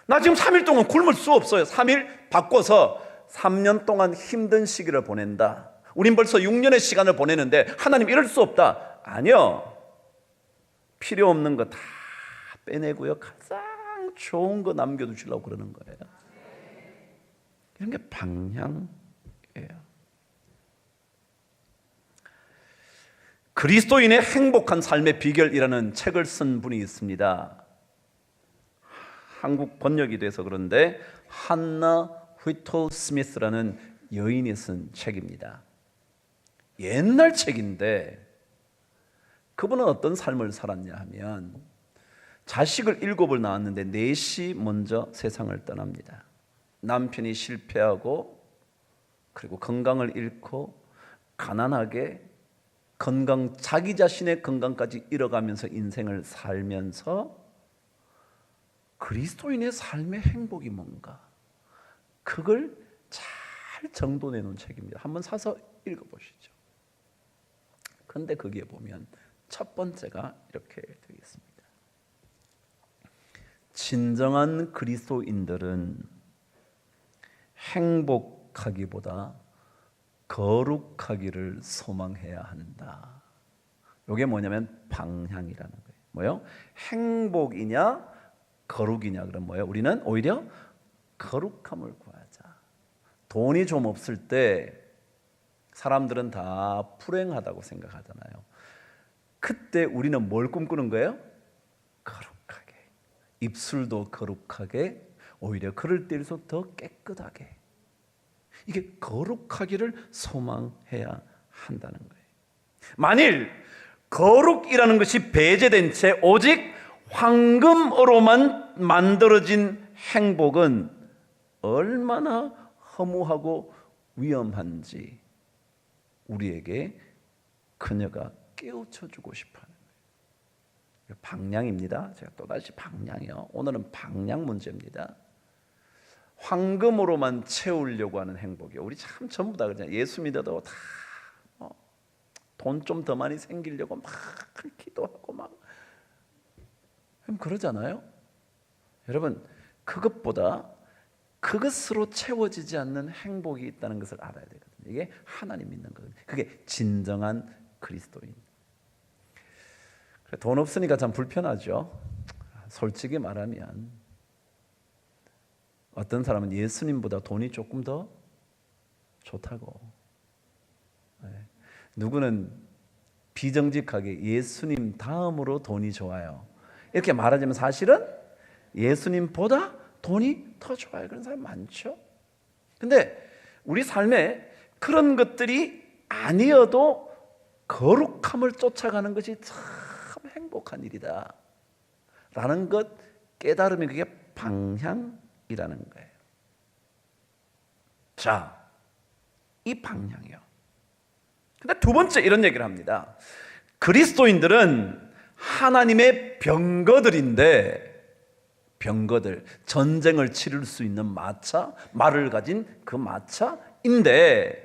나 지금 3일 동안 굶을 수 없어요. 3일 바꿔서 3년 동안 힘든 시기를 보낸다. 우린 벌써 6년의 시간을 보내는데 하나님 이럴 수 없다. 아니요. 필요 없는 거 다 빼내고요. 가장 좋은 거 남겨두시려고 그러는 거예요. 이런 게 방향이에요. 그리스도인의 행복한 삶의 비결이라는 책을 쓴 분이 있습니다. 한국 번역이 돼서 그런데 한나 휘톨 스미스라는 여인이 쓴 책입니다. 옛날 책인데 그분은 어떤 삶을 살았냐 하면 자식을 7을 낳았는데 4이 먼저 세상을 떠납니다. 남편이 실패하고 그리고 건강을 잃고 가난하게 자기 자신의 건강까지 잃어가면서 인생을 살면서 그리스도인의 삶의 행복이 뭔가 그걸 잘 정돈해 놓은 책입니다. 한번 사서 읽어보시죠. 그런데 거기에 보면 첫 번째가 이렇게 되어 있습니다. 진정한 그리스도인들은 행복하기보다 거룩하기를 소망해야 한다. 이게 뭐냐면 방향이라는 거예요. 뭐요? 행복이냐 거룩이냐. 그럼 뭐예요? 우리는 오히려 거룩함을 구하자. 돈이 좀 없을 때 사람들은 다 불행하다고 생각하잖아요. 그때 우리는 뭘 꿈꾸는 거예요? 거룩하게. 입술도 거룩하게, 오히려 그럴 때일수록 더 깨끗하게. 이게 거룩하기를 소망해야 한다는 거예요. 만일 거룩이라는 것이 배제된 채 오직 황금으로만 만들어진 행복은 얼마나 허무하고 위험한지 우리에게 그녀가 깨우쳐주고 싶어하는 거예요. 방향입니다. 제가 또다시 방향이요. 오늘은 방향 문제입니다. 황금으로만 채우려고 하는 행복이요. 우리 참 전부 다 그냥 예수 믿어도 다 돈 좀 더 많이 생기려고 막 기도하고 막 그러잖아요. 여러분 그것보다 그것으로 채워지지 않는 행복이 있다는 것을 알아야 되거든요. 이게 하나님 믿는 거거든요. 그게 진정한 그리스도인. 돈 없으니까 참 불편하죠. 솔직히 말하면 어떤 사람은 예수님보다 돈이 조금 더 좋다고. 누구는 비정직하게 예수님 다음으로 돈이 좋아요. 이렇게 말하자면 사실은 예수님보다 돈이 더 좋아요. 그런 사람 많죠. 근데 우리 삶에 그런 것들이 아니어도 거룩함을 쫓아가는 것이 참 행복한 일이다 라는 것 깨달으면 그게 방향이라는 거예요. 자, 이 방향이요. 근데 두 번째 이런 얘기를 합니다. 그리스도인들은 하나님의 병거들인데, 병거들, 전쟁을 치를 수 있는 말을 가진 그 마차인데,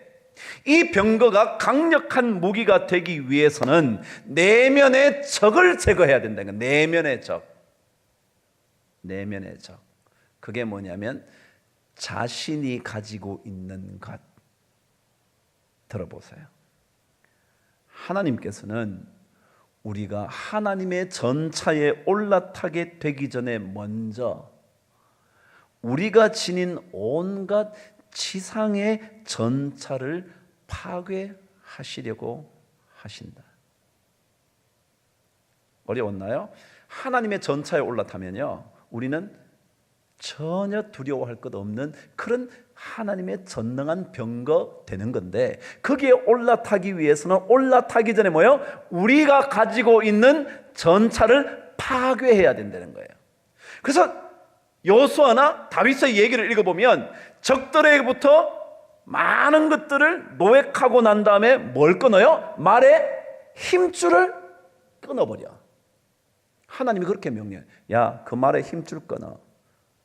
이 병거가 강력한 무기가 되기 위해서는 내면의 적을 제거해야 된다는 거예요. 내면의 적. 내면의 적. 그게 뭐냐면 자신이 가지고 있는 것. 들어보세요. 하나님께서는 우리가 하나님의 전차에 올라타게 되기 전에 먼저 우리가 지닌 온갖 지상의 전차를 파괴하시려고 하신다. 어려웠나요? 하나님의 전차에 올라타면요, 우리는 전혀 두려워할 것 없는 그런 하나님의 전능한 병거 되는 건데, 거기에 올라타기 위해서는 올라타기 전에 뭐요? 우리가 가지고 있는 전차를 파괴해야 된다는 거예요. 그래서 여호수아나 다윗의 얘기를 읽어보면 적들에게부터 많은 것들을 노획하고 난 다음에 뭘 끊어요? 말의 힘줄을 끊어버려. 하나님이 그렇게 명령해요. 야, 그 말의 힘줄 끊어.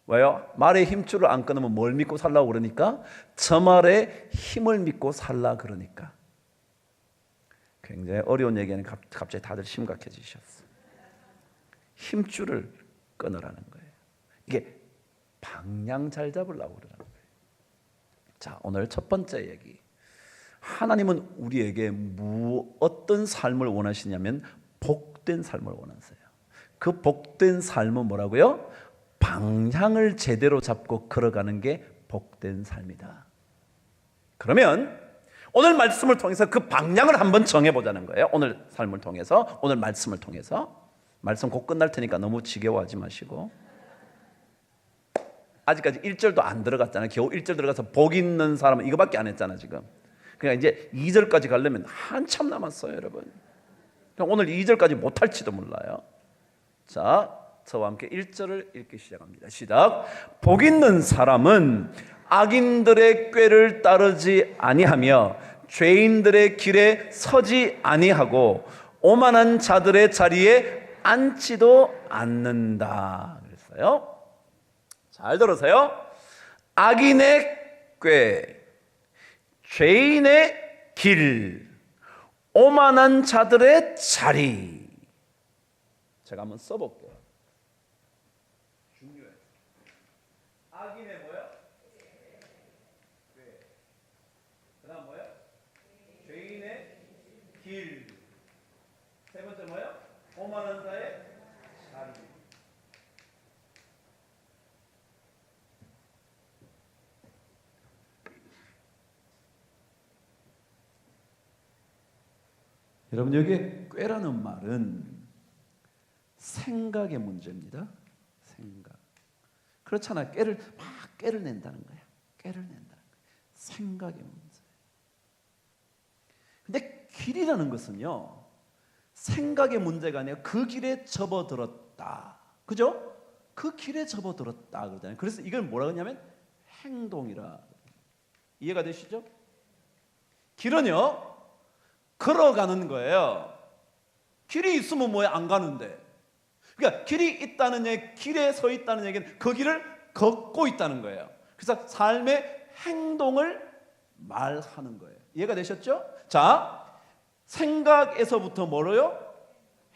왜요? 말의 힘줄을 안 끊으면 뭘 믿고 살라고 그러니까? 저 말의 힘을 믿고 살라 그러니까. 굉장히 어려운 얘기는 갑자기 다들 심각해지셨어. 힘줄을 끊으라는 거예요. 이게 방향 잘 잡으려고 그러는 거예요. 자, 오늘 첫 번째 얘기. 하나님은 우리에게 어떤 삶을 원하시냐면 복된 삶을 원하세요. 그 복된 삶은 뭐라고요? 방향을 제대로 잡고 걸어가는 게 복된 삶이다. 그러면 오늘 말씀을 통해서 그 방향을 한번 정해보자는 거예요. 오늘 삶을 통해서, 오늘 말씀을 통해서. 말씀 곧 끝날 테니까 너무 지겨워하지 마시고. 아직까지 1절도 안 들어갔잖아요. 겨우 1절 들어가서 복 있는 사람은 이거밖에 안 했잖아 지금. 그러니까 이제 2절까지 가려면 한참 남았어요, 여러분. 오늘 2절까지 못할지도 몰라요. 자, 저와 함께 1절을 읽기 시작합니다. 시작. 복 있는 사람은 악인들의 꾀를 따르지 아니하며 죄인들의 길에 서지 아니하고 오만한 자들의 자리에 앉지도 않는다 그랬어요. 잘 들으세요. 악인의 꾀, 죄인의 길, 오만한 자들의 자리. 제가 한번 써볼게요. 중요해요. 악인의 뭐요? 꾀. 그 다음 뭐요? 죄인의 길. 세 번째 뭐요? 오만한 자의 자리. 여러분, 여기에 꾀라는 말은 생각의 문제입니다. 생각. 그렇잖아요. 꾀를 낸다는 거야. 꾀를 낸다는 거야. 생각의 문제. 근데 길이라는 것은요, 생각의 문제가 아니라 그 길에 접어들었다. 그죠? 그 길에 접어들었다 그러잖아요. 그래서 이걸 뭐라 그러냐면 행동이라. 이해가 되시죠? 길은요, 걸어가는 거예요. 길이 있으면 뭐야? 안 가는데. 그러니까 길이 있다는 얘기, 길에 서 있다는 얘기는 그 길을 걷고 있다는 거예요. 그래서 삶의 행동을 말하는 거예요. 이해가 되셨죠? 자, 생각에서부터 뭐로요?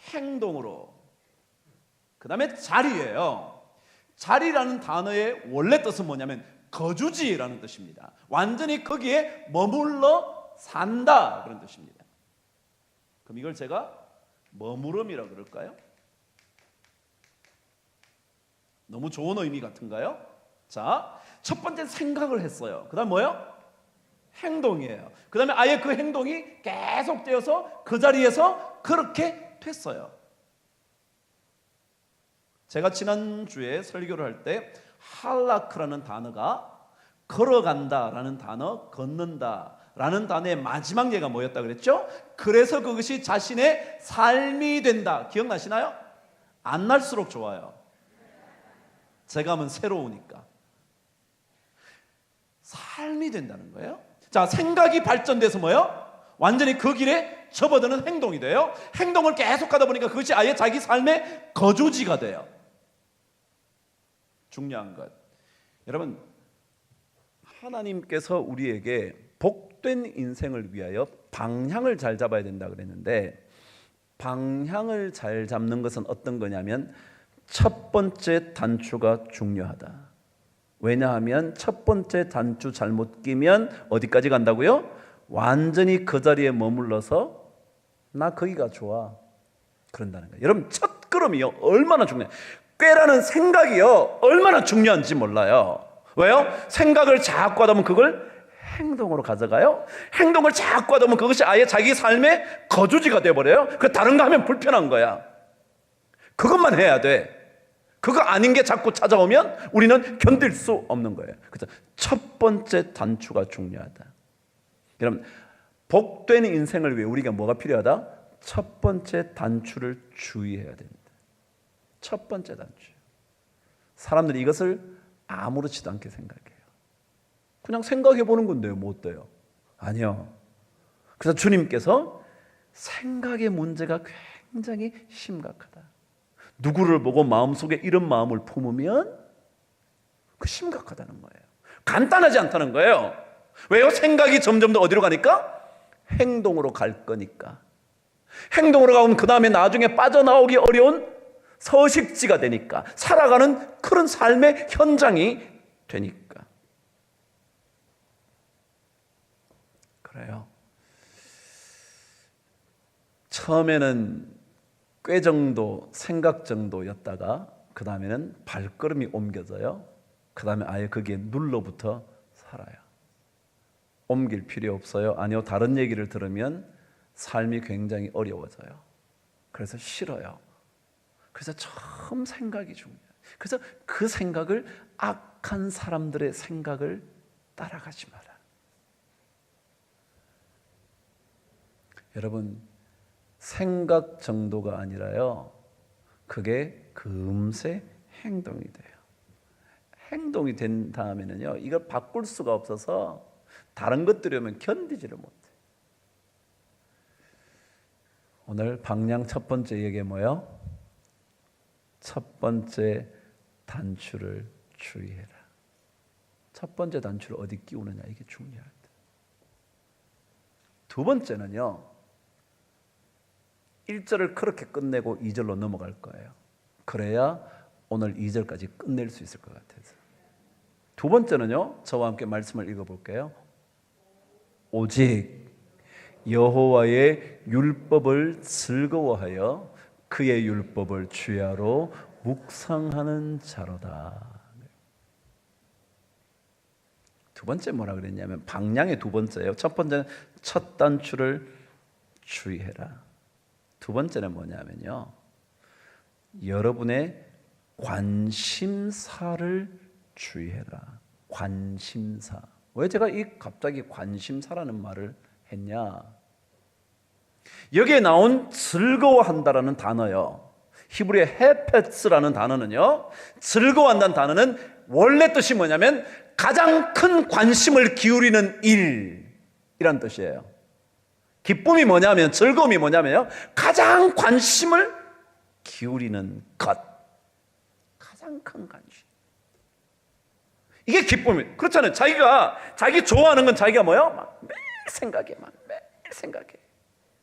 행동으로. 그 다음에 자리예요. 자리라는 단어의 원래 뜻은 뭐냐면 거주지라는 뜻입니다. 완전히 거기에 머물러 산다 그런 뜻입니다. 그럼 이걸 제가 머무름이라고 그럴까요? 너무 좋은 의미 같은가요? 자, 첫 번째 생각을 했어요. 그 다음 뭐예요? 행동이에요. 그 다음에 아예 그 행동이 계속되어서 그 자리에서 그렇게 됐어요. 제가 지난주에 설교를 할 때 할라크라는 단어가 걸어간다라는 단어, 걷는다라는 단어의 마지막 예가 뭐였다 그랬죠? 그래서 그것이 자신의 삶이 된다. 기억나시나요? 안 날수록 좋아요. 제가 하면 새로우니까. 삶이 된다는 거예요. 자, 생각이 발전돼서 뭐예요? 완전히 그 길에 접어드는 행동이 돼요. 행동을 계속 하다 보니까 그것이 아예 자기 삶의 거주지가 돼요. 중요한 것, 여러분, 하나님께서 우리에게 복된 인생을 위하여 방향을 잘 잡아야 된다 그랬는데, 방향을 잘 잡는 것은 어떤 거냐면 첫 번째 단추가 중요하다. 왜냐하면 첫 번째 단추 잘못 끼면 어디까지 간다고요? 완전히 그 자리에 머물러서 나 거기가 좋아 그런다는 거예요. 여러분, 첫 걸음이요 얼마나 중요해요. 꾀라는 생각이요 얼마나 중요한지 몰라요. 왜요? 생각을 자꾸 하다 보면 그걸 행동으로 가져가요. 행동을 자꾸 하다 보면 그것이 아예 자기 삶의 거주지가 돼버려요. 그 다른 거 하면 불편한 거야. 그것만 해야 돼. 그거 아닌 게 자꾸 찾아오면 우리는 견딜 수 없는 거예요. 그래서 첫 번째 단추가 중요하다. 여러분, 복된 인생을 위해 우리가 뭐가 필요하다? 첫 번째 단추를 주의해야 됩니다. 첫 번째 단추. 사람들이 이것을 아무렇지도 않게 생각해요. 그냥 생각해 보는 건데요, 뭐 어때요? 아니요. 그래서 주님께서 생각의 문제가 굉장히 심각하다. 누구를 보고 마음속에 이런 마음을 품으면 그 심각하다는 거예요. 간단하지 않다는 거예요. 왜요? 생각이 점점 더 어디로 가니까? 행동으로 갈 거니까. 행동으로 가면 그 다음에 나중에 빠져나오기 어려운 서식지가 되니까, 살아가는 그런 삶의 현장이 되니까. 그래요. 처음에는 꾀 정도, 생각 정도였다가 그 다음에는 발걸음이 옮겨져요. 그 다음에 아예 거기에 눌러붙어 살아요. 옮길 필요 없어요. 아니요, 다른 얘기를 들으면 삶이 굉장히 어려워져요. 그래서 싫어요. 그래서 처음 생각이 중요해요. 그래서 그 생각을, 악한 사람들의 생각을 따라가지 마라. 여러분, 생각 정도가 아니라요. 그게 금세 행동이 돼요. 행동이 된 다음에는요, 이걸 바꿀 수가 없어서 다른 것들이 오면 견디지를 못해. 오늘 방향 첫 번째 얘기 뭐예요? 첫 번째 단추를 주의해라. 첫 번째 단추를 어디 끼우느냐, 이게 중요하다. 두 번째는요, 1절을 그렇게 끝내고 2절로 넘어갈 거예요. 그래야 오늘 2절까지 끝낼 수 있을 것 같아서. 두 번째는요, 저와 함께 말씀을 읽어볼게요. 오직 여호와의 율법을 즐거워하여 그의 율법을 주야로 묵상하는 자로다. 두 번째 뭐라 그랬냐면 방향의 두 번째예요. 첫 번째는 첫 단추를 주의해라. 두 번째는 뭐냐면요, 여러분의 관심사를 주의해라. 관심사. 왜 제가 갑자기 관심사라는 말을 했냐? 여기에 나온 즐거워한다라는 단어요, 히브리의 헤페츠라는 단어는요, 즐거워한다는 단어는 원래 뜻이 뭐냐면 가장 큰 관심을 기울이는 일이란 뜻이에요. 기쁨이 뭐냐면, 즐거움이 뭐냐면요, 가장 관심을 기울이는 것. 가장 큰 관심. 이게 기쁨이에요. 그렇잖아요. 자기 좋아하는 건 자기가 뭐요? 막 매일 생각해.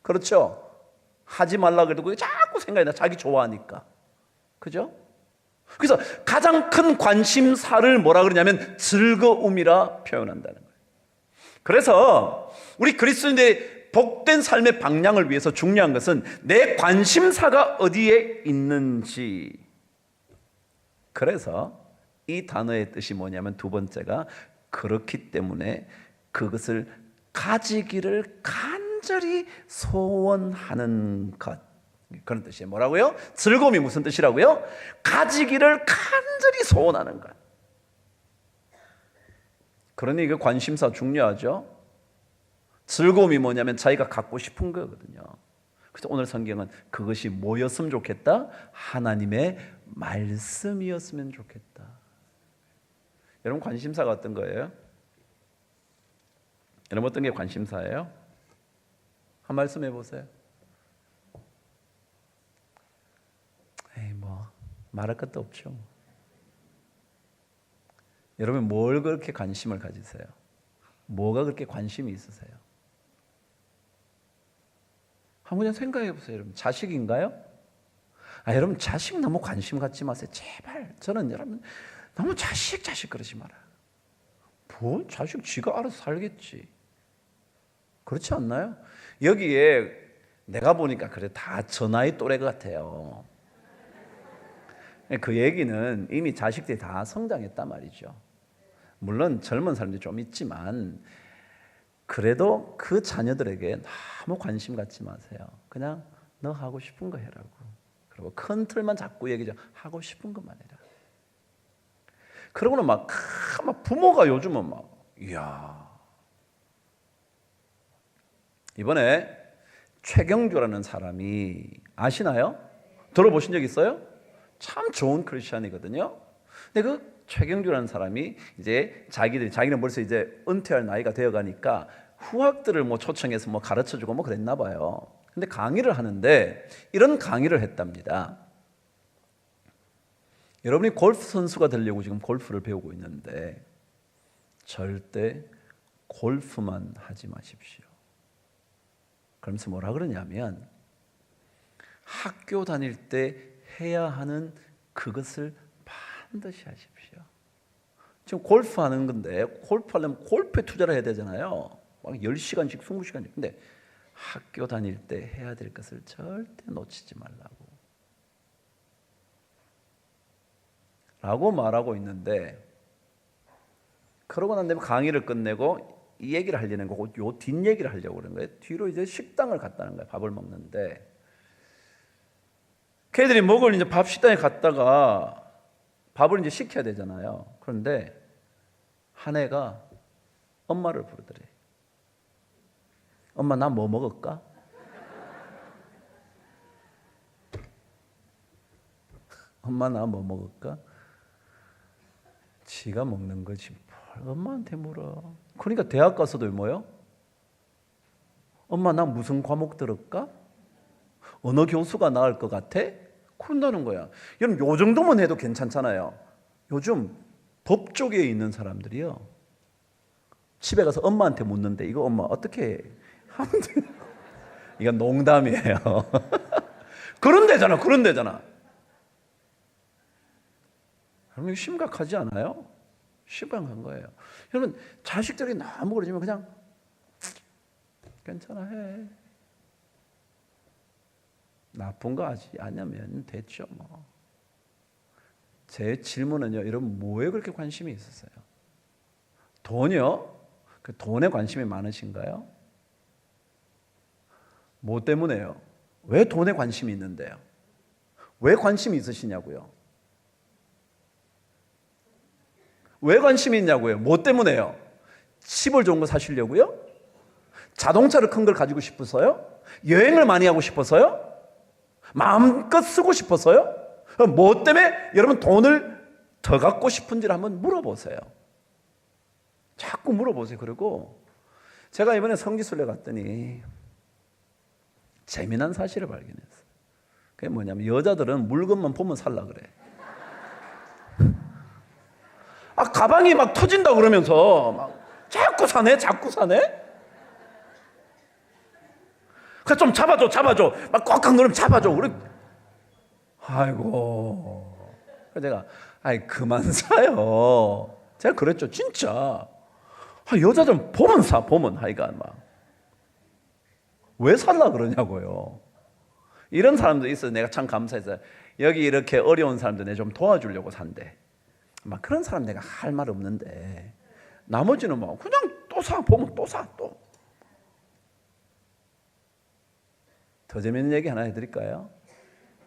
그렇죠? 하지 말라 그래도 그게 자꾸 생각이 나. 자기 좋아하니까. 그죠? 그래서 가장 큰 관심사를 뭐라 그러냐면 즐거움이라 표현한다는 거예요. 그래서 우리 그리스도인들의 복된 삶의 방향을 위해서 중요한 것은 내 관심사가 어디에 있는지. 그래서 이 단어의 뜻이 뭐냐면 두 번째가 그렇기 때문에 그것을 가지기를 간절히 소원하는 것. 그런 뜻이에요. 뭐라고요? 즐거움이 무슨 뜻이라고요? 가지기를 간절히 소원하는 것. 그러니 이게 관심사 중요하죠. 즐거움이 뭐냐면 자기가 갖고 싶은 거거든요. 그래서 오늘 성경은 그것이 뭐였으면 좋겠다? 하나님의 말씀이었으면 좋겠다. 여러분 관심사가 어떤 거예요? 여러분 어떤 게 관심사예요? 한 말씀 해보세요. 뭐 말할 것도 없죠. 여러분 뭘 그렇게 관심을 가지세요? 뭐가 그렇게 관심이 있으세요? 한번 생각해 보세요. 여러분 자식인가요? 여러분 자식 너무 관심 갖지 마세요. 제발. 저는 여러분 너무 자식 그러지 마라. 뭐 자식 지가 알아서 살겠지. 그렇지 않나요? 여기에 내가 보니까 그래 다 저 나이 또래 같아요. 그 얘기는 이미 자식들이 다 성장했단 말이죠. 물론 젊은 사람들이 좀 있지만 그래도 그 자녀들에게 너무 관심 갖지 마세요. 그냥 너 하고 싶은 거 해라고. 그리고 큰 틀만 자꾸 얘기하죠. 하고 싶은 것만 해라. 그러고는 막 부모가 요즘은 이야. 이번에 최경주라는 사람이 아시나요? 들어보신 적 있어요? 참 좋은 크리스천이거든요. 근데 그 최경주라는 사람이 이제 자기는 벌써 이제 은퇴할 나이가 되어가니까 후학들을 초청해서 가르쳐주고 그랬나 봐요. 근데 강의를 하는데 이런 강의를 했답니다. 여러분이 골프 선수가 되려고 지금 골프를 배우고 있는데 절대 골프만 하지 마십시오. 그러면서 뭐라 그러냐면 학교 다닐 때 해야 하는 그것을 반드시 하십시오. 지금 골프 하는 건데 골프 하려면 골프에 투자를 해야 되잖아요. 막 10시간씩 20시간씩. 근데 학교 다닐 때 해야 될 것을 절대 놓치지 말라고 라고 말하고 있는데, 그러고 난 다음에 강의를 끝내고 이 얘기를 하려는 거고 요 뒷얘기를 하려고 그러는 거예요. 뒤로 이제 식당을 갔다는 거예요. 밥을 먹는데 걔들이 먹을 이제 밥 식당에 갔다가 밥을 이제 시켜야 되잖아요. 그런데 한 애가 엄마를 부르더래. 엄마 나 뭐 먹을까? 엄마 나 뭐 먹을까? 지가 먹는 거지 뭘 엄마한테 물어. 그러니까 대학 가서도 뭐요? 엄마 나 무슨 과목 들을까? 어느 교수가 나을 것 같아? 그런다는 거야. 여러분 요 정도만 해도 괜찮잖아요. 요즘 법 쪽에 있는 사람들이요, 집에 가서 엄마한테 묻는데 이거 엄마 어떻게 하면 돼? 이건 농담이에요. 그런 데잖아. 여러분 이거 심각하지 않아요? 심각한 거예요. 여러분 자식들이 너무 그러지만 그냥 괜찮아 해. 나쁜 거 하지 않으면 됐죠 뭐. 제 질문은요, 여러분 뭐에 그렇게 관심이 있으세요? 돈이요? 그 돈에 관심이 많으신가요? 뭐 때문에요? 왜 돈에 관심이 있는데요? 왜 관심이 있으시냐고요? 왜 관심이 있냐고요? 뭐 때문에요? 집을 좋은 거 사시려고요? 자동차를 큰 걸 가지고 싶어서요? 여행을 많이 하고 싶어서요? 마음껏 쓰고 싶어서요? 뭐 때문에 여러분 돈을 더 갖고 싶은지를 한번 물어보세요. 자꾸 물어보세요. 그리고 제가 이번에 성지순례 갔더니 재미난 사실을 발견했어요. 그게 뭐냐면 여자들은 물건만 보면 살라 그래. 가방이 막 터진다 그러면서 막 자꾸 사네. 그래서 좀 잡아줘. 막 꽉꽉 누르면 잡아줘. 그래. 아이고. 그래서 제가 그만 사요. 제가 그랬죠. 진짜. 여자들은 보면 하여간 막. 왜 살라 그러냐고요. 이런 사람도 있어요. 내가 참 감사해서 여기 이렇게 어려운 사람들 내가 좀 도와주려고 산대. 막 그런 사람 내가 할 말 없는데 나머지는 막 그냥 또 사. 보면 또 사. 또. 더 재밌는 얘기 하나 해드릴까요?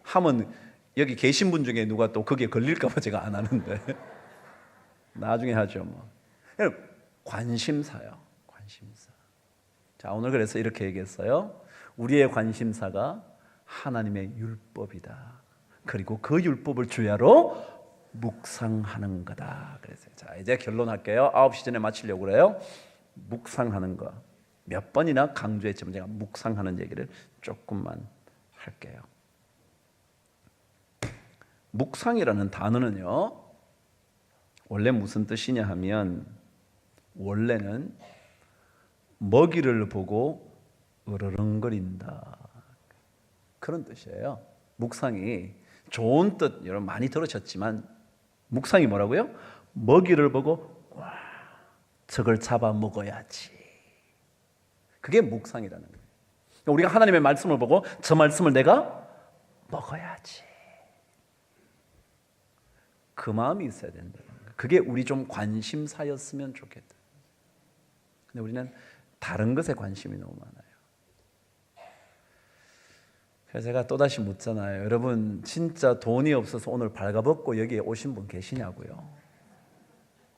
하면 여기 계신 분 중에 누가 또 거기에 걸릴까 봐 제가 안 하는데 나중에 하죠 뭐. 관심사요. 관심사. 자, 오늘 그래서 이렇게 얘기했어요. 우리의 관심사가 하나님의 율법이다. 그리고 그 율법을 주야로 묵상하는 거다. 그래서 자, 이제 결론할게요. 9시 전에 마치려고 그래요. 묵상하는 거. 몇 번이나 강조했지만 제가 묵상하는 얘기를 조금만 할게요. 묵상이라는 단어는요, 원래 무슨 뜻이냐 하면 원래는 먹이를 보고 으르렁거린다, 그런 뜻이에요. 묵상이 좋은 뜻 여러분 많이 들으셨지만 묵상이 뭐라고요? 먹이를 보고 와, 저걸 잡아 먹어야지. 그게 묵상이라는 거예요. 우리가 하나님의 말씀을 보고 저 말씀을 내가 먹어야지. 그 마음이 있어야 된다는 거예요. 그게 우리 좀 관심사였으면 좋겠다. 근데 우리는 다른 것에 관심이 너무 많아요. 그래서 제가 또다시 묻잖아요. 여러분 진짜 돈이 없어서 오늘 발가벗고 여기에 오신 분 계시냐고요.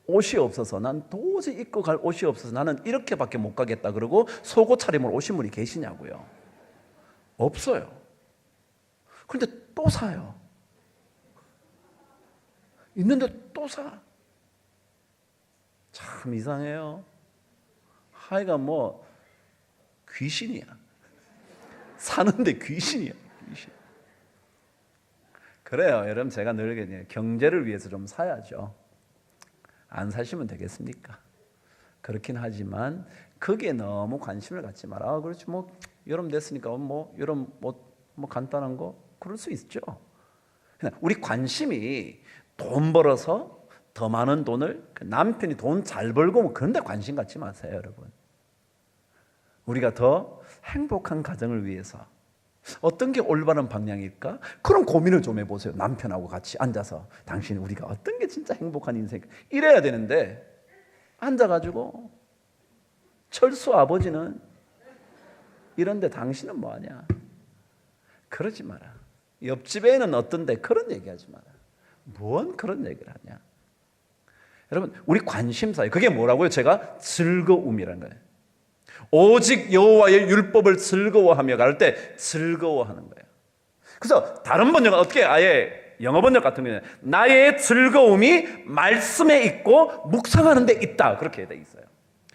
옷이 없어서 난 도저히 입고 갈 옷이 없어서 나는 이렇게밖에 못 가겠다 그러고 속옷 차림으로 오신 분이 계시냐고요. 없어요. 그런데 또 사요. 있는데 또 사. 참 이상해요. 하여간 뭐 귀신이야. 사는데 귀신이야. 귀신. 그래요. 여러분 제가 늘 경제를 위해서 좀 사야죠. 안 사시면 되겠습니까? 그렇긴 하지만 거기에 너무 관심을 갖지 마라. 그렇지 뭐 여름 됐으니까 뭐 여름 뭐 간단한 거 그럴 수 있죠. 우리 관심이 돈 벌어서 더 많은 돈을, 남편이 돈 잘 벌고 뭐 그런 데 관심 갖지 마세요, 여러분. 우리가 더 행복한 가정을 위해서 어떤 게 올바른 방향일까? 그런 고민을 좀 해보세요. 남편하고 같이 앉아서 당신 우리가 어떤 게 진짜 행복한 인생 이래야 되는데 앉아가지고 철수 아버지는 이런데 당신은 뭐하냐? 그러지 마라. 옆집에는 어떤데 그런 얘기하지 마라. 뭔 그런 얘기를 하냐? 여러분 우리 관심사예요. 그게 뭐라고요? 제가 즐거움이라는 거예요. 오직 여호와의 율법을 즐거워하며 갈 때 즐거워하는 거예요. 그래서 다른 번역은 어떻게 아예 영어 번역 같은 경우는 나의 즐거움이 말씀에 있고 묵상하는 데 있다, 그렇게 돼 있어요.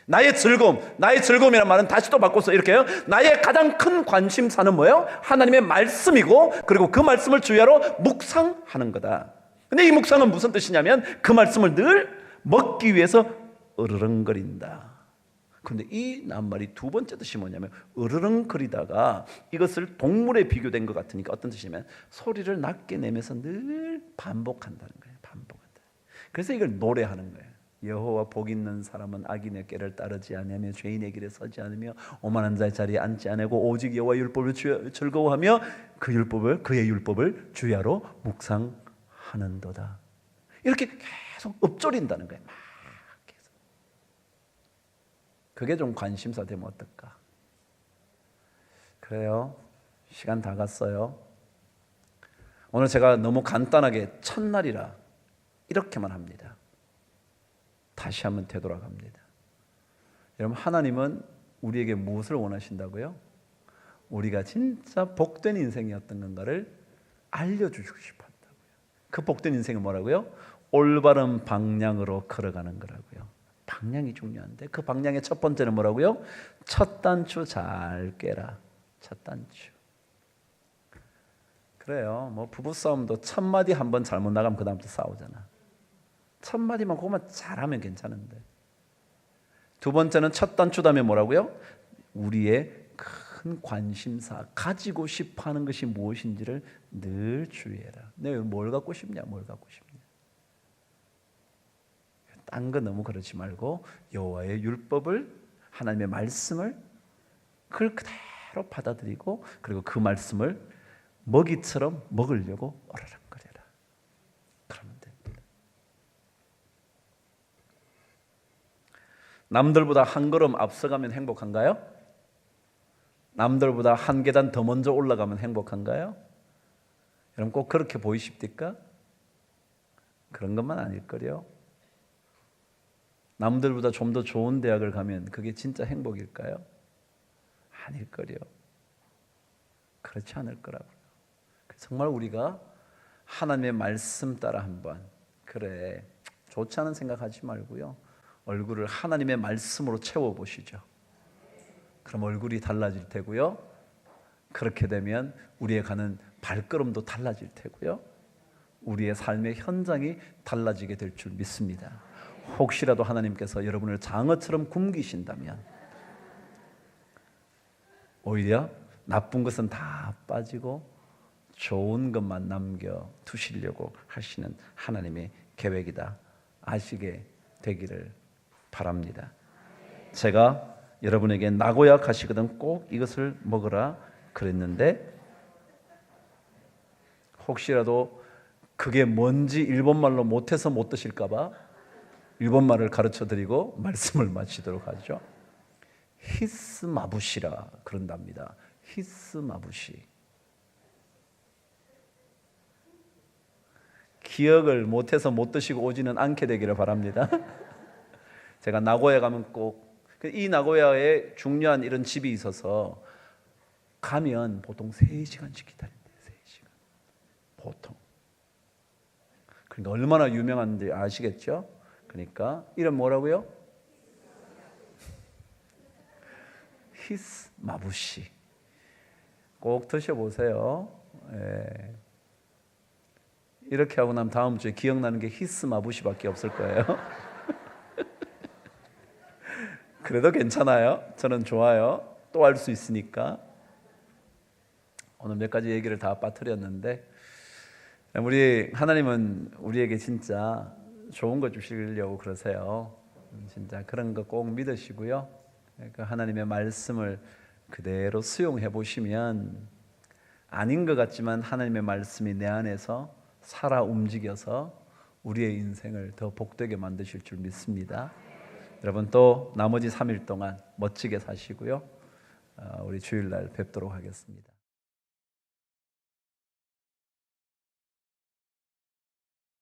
나의 즐거움이란 말은 다시 또 바꿔서 이렇게 해요. 나의 가장 큰 관심사는 뭐예요? 하나님의 말씀이고, 그리고 그 말씀을 주야로 묵상하는 거다. 근데 이 묵상은 무슨 뜻이냐면 그 말씀을 늘 먹기 위해서 으르렁거린다. 그런데 이 낱말이 두 번째 뜻이 뭐냐면, 으르렁거리다가 이것을 동물에 비교된 것 같으니까 어떤 뜻이냐면 소리를 낮게 내면서 늘 반복한다는 거예요. 반복한다. 그래서 이걸 노래하는 거예요. 여호와 복 있는 사람은 악인의 꾀를 따르지 아니하며 죄인의 길에 서지 않으며 오만한 자의 자리에 앉지 아니하고 오직 여호와의 율법을 즐거워하며 그의 율법을 주야로 묵상하는도다. 이렇게 계속 읊조린다는 거예요. 막 계속. 그게 좀 관심사 되면 어떨까? 그래요. 시간 다 갔어요. 오늘 제가 너무 간단하게 첫날이라 이렇게만 합니다. 다시 한번 되돌아갑니다. 여러분, 하나님은 우리에게 무엇을 원하신다고요? 우리가 진짜 복된 인생이었던 건가를 알려주시고 싶었다고요. 그 복된 인생은 뭐라고요? 올바른 방향으로 걸어가는 거라고요. 방향이 중요한데 그 방향의 첫 번째는 뭐라고요? 첫 단추 잘 꿰라. 첫 단추. 그래요. 뭐 부부싸움도 첫 마디 한번 잘못 나가면 그 다음부터 싸우잖아. 첫 마디만 그것만 잘하면 괜찮은데. 두 번째는 첫 단추다음에 뭐라고요? 우리의 큰 관심사, 가지고 싶어하는 것이 무엇인지를 늘 주의해라. 내가 뭘 갖고 싶냐, 뭘 갖고 싶냐. 딴 거 너무 그러지 말고 여호와의 율법을, 하나님의 말씀을 그걸 그대로 받아들이고, 그리고 그 말씀을 먹이처럼 먹으려고 오르락거려라. 그러면 됩니다. 남들보다 한 걸음 앞서가면 행복한가요? 남들보다 한 계단 더 먼저 올라가면 행복한가요? 여러분 꼭 그렇게 보이십니까? 그런 것만 아닐 거요. 남들보다 좀 더 좋은 대학을 가면 그게 진짜 행복일까요? 아닐 거요. 그렇지 않을 거라고요. 정말 우리가 하나님의 말씀 따라 한번, 그래 좋지 않은 생각하지 말고요, 얼굴을 하나님의 말씀으로 채워보시죠. 그럼 얼굴이 달라질 테고요, 그렇게 되면 우리의 가는 발걸음도 달라질 테고요, 우리의 삶의 현장이 달라지게 될 줄 믿습니다. 혹시라도 하나님께서 여러분을 장어처럼 굶기신다면 오히려 나쁜 것은 다 빠지고 좋은 것만 남겨두시려고 하시는 하나님의 계획이다 아시게 되기를 바랍니다. 제가 여러분에게 나고야 가시거든 꼭 이것을 먹으라 그랬는데, 혹시라도 그게 뭔지 일본말로 못해서 못 드실까 봐 일본말을 가르쳐드리고 말씀을 마치도록 하죠. 히스마부시라 그런답니다. 히스마부시. 기억을 못해서 못 드시고 오지는 않게 되기를 바랍니다. 제가 나고야 가면 꼭, 이 나고야에 중요한 이런 집이 있어서 가면 보통 3시간씩 기다린대요. 3시간. 보통. 그러니까 얼마나 유명한지 아시겠죠? 그러니까 이름 뭐라고요? 히스마부시. 꼭 드셔보세요. 예. 이렇게 하고 나면 다음 주에 기억나는 게 히스마부시밖에 없을 거예요. 그래도 괜찮아요. 저는 좋아요. 또 할 수 있으니까. 오늘 몇 가지 얘기를 다 빠뜨렸는데, 우리 하나님은 우리에게 진짜 좋은 거 주시려고 그러세요. 진짜 그런 거 꼭 믿으시고요. 그 하나님의 말씀을 그대로 수용해 보시면, 아닌 것 같지만 하나님의 말씀이 내 안에서 살아 움직여서 우리의 인생을 더 복되게 만드실 줄 믿습니다. 여러분 또 나머지 3일 동안 멋지게 사시고요. 우리 주일날 뵙도록 하겠습니다.